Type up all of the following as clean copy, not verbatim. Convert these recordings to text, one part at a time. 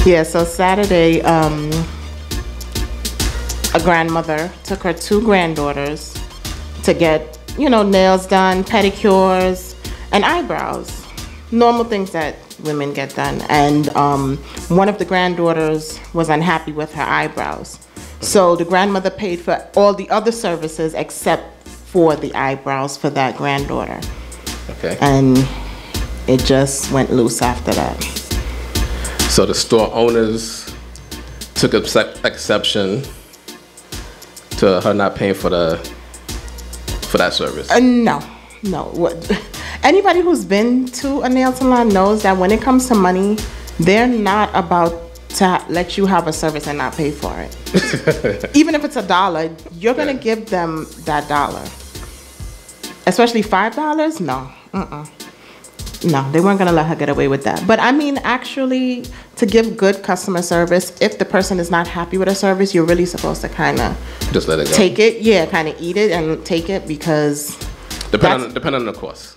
Yeah, so Saturday, a grandmother took her two granddaughters to get, nails done, pedicures, and eyebrows. Normal things that women get done. And one of the granddaughters was unhappy with her eyebrows. So the grandmother paid for all the other services except for the eyebrows for that granddaughter. Okay. And it just went loose after that. So the store owners took exception to her not paying for that service. No. Anybody who's been to a nail salon knows that when it comes to money, they're not about to let you have a service and not pay for it. Even if it's $1, you're gonna give them that $1. Especially $5? No. No, they weren't gonna let her get away with that. But I mean, actually, to give good customer service, if the person is not happy with a service, you're really supposed to kind of just let it go. Take it, yeah, kind of eat it and take it because depending on the cost.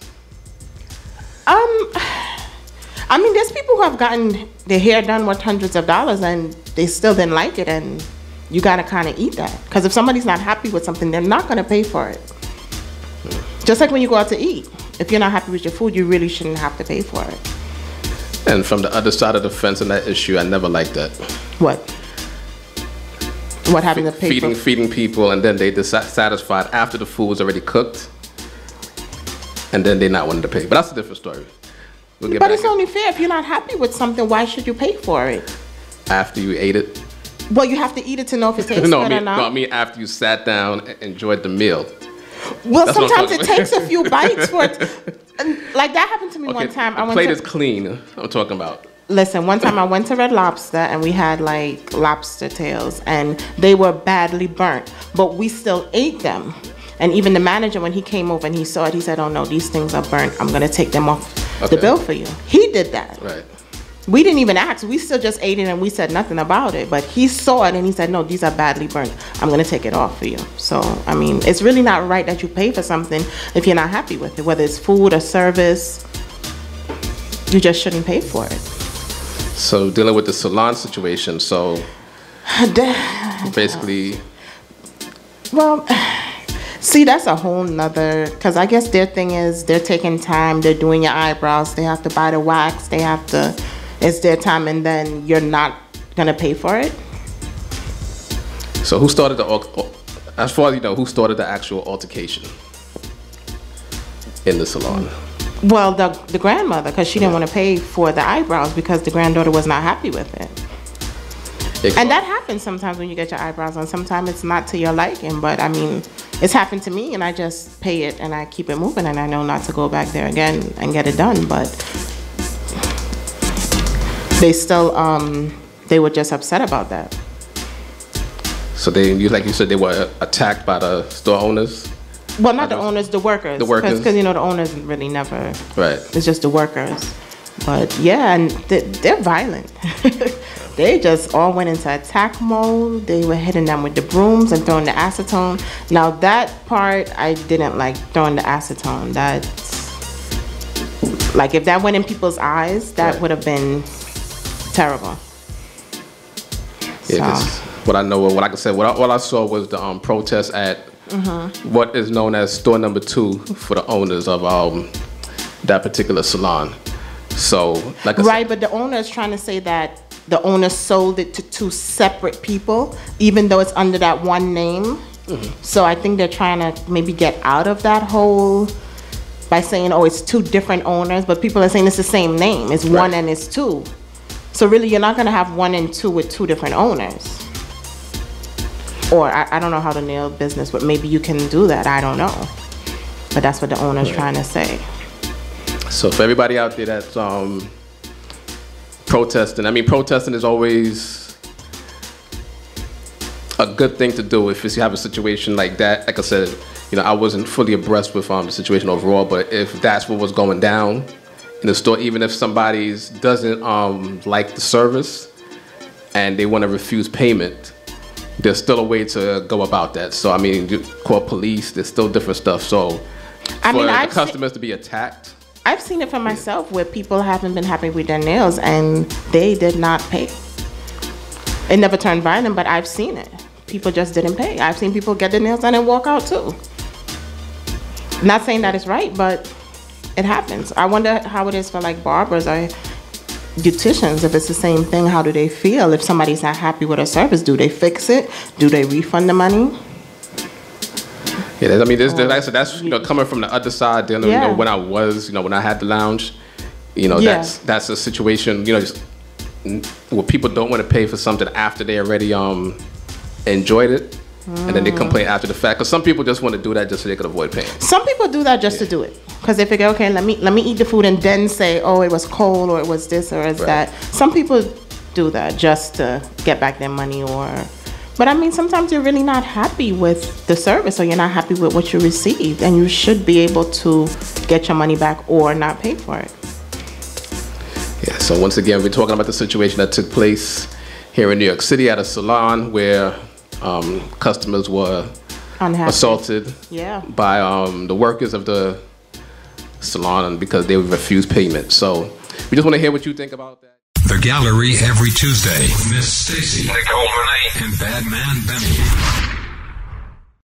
I mean, there's people who have gotten their hair done worth hundreds of dollars and they still didn't like it, and you gotta kind of eat that because if somebody's not happy with something, they're not gonna pay for it. Just like when you go out to eat. If you're not happy with your food, you really shouldn't have to pay for it. And from the other side of the fence on that issue, I never liked that. What? What having to pay for? Feeding people, and then they dissatisfied after the food was already cooked, and then they not wanting to pay. But that's a different story. But it's only fair. If you're not happy with something, why should you pay for it? After you ate it? Well, you have to eat it to know if it tastes good or not. No, I mean after you sat down and enjoyed the meal. Well, that's sometimes it takes a few bites for it. Like that happened to me one time. The plate is clean. I'm talking about. Listen, one time I went to Red Lobster and we had like lobster tails and they were badly burnt, but we still ate them. And even the manager, when he came over and he saw it, he said, "Oh no, these things are burnt. I'm gonna take them off the bill for you." He did that. Right. We didn't even ask. We still just ate it and we said nothing about it. But he saw it and he said, "No, these are badly burnt. I'm going to take it off for you." So, I mean, it's really not right that you pay for something if you're not happy with it. Whether it's food or service, you just shouldn't pay for it. So, dealing with the salon situation, so basically... Well, see, that's a whole nother... Because I guess their thing is they're taking time. They're doing your eyebrows. They have to buy the wax. They have to... It's their time, and then you're not gonna pay for it. So who started as far as you know, who started the actual altercation in the salon? Well, the grandmother, because she didn't want to pay for the eyebrows because the granddaughter was not happy with it. And that happens sometimes when you get your eyebrows done. Sometimes it's not to your liking, but I mean, it's happened to me, and I just pay it and I keep it moving, and I know not to go back there again and get it done, but. They still, they were just upset about that. So like you said, they were attacked by the store owners? Well, not the owners, the workers. The workers? Because, the owners really never. Right. It's just the workers. But, yeah, and they're violent. They just all went into attack mode. They were hitting them with the brooms and throwing the acetone. Now, that part, I didn't like throwing the acetone. Like, if that went in people's eyes, that would have been... terrible. Yeah, so. What I saw was the protest at what is known as store number 2 for the owners of that particular salon. So, like I said, but the owner is trying to say that the owner sold it to 2 separate people, even though it's under that one name. So I think they're trying to maybe get out of that whole by saying, "Oh, it's 2 different owners," but people are saying it's the same name. It's one and it's 2. So really, you're not going to have 1 and 2 with 2 different owners. Or I don't know how the nail business, but maybe you can do that. I don't know. But that's what the owner's trying to say. So for everybody out there that's protesting, I mean, protesting is always a good thing to do if you have a situation like that. Like I said, I wasn't fully abreast with the situation overall, but if that's what was going down in the store, even if somebody doesn't like the service and they want to refuse payment, there's still a way to go about that. So I mean, you call police. There's still different stuff. So for the customers to be attacked, I've seen it for myself where people haven't been happy with their nails and they did not pay. It never turned violent, but I've seen it. People just didn't pay. I've seen people get their nails done and walk out too. Not saying that it's right, but it happens. I wonder how it is for like barbers or beauticians, if it's the same thing. How do they feel if somebody's not happy with a service? Do they fix it? Do they refund the money? Yeah, I mean, that's coming from the other side. Then when I was, when I had the lounge, that's a situation, just where people don't want to pay for something after they already enjoyed it, and then they complain after the fact. Because some people just want to do that just so they could avoid paying. Some people do that just to do it, because they figure, okay, let me eat the food and then say, oh, it was cold or it was this or it's that. Some people do that just to get back their money But I mean, sometimes you're really not happy with the service or you're not happy with what you received, and you should be able to get your money back or not pay for it. Yeah, so once again, we're talking about the situation that took place here in New York City at a salon where customers were assaulted by the workers of the salon because they refused payment. So we just want to hear what you think about that. The Gallery every Tuesday. Miss Stacy, Nicole Renee, and Badman Benny.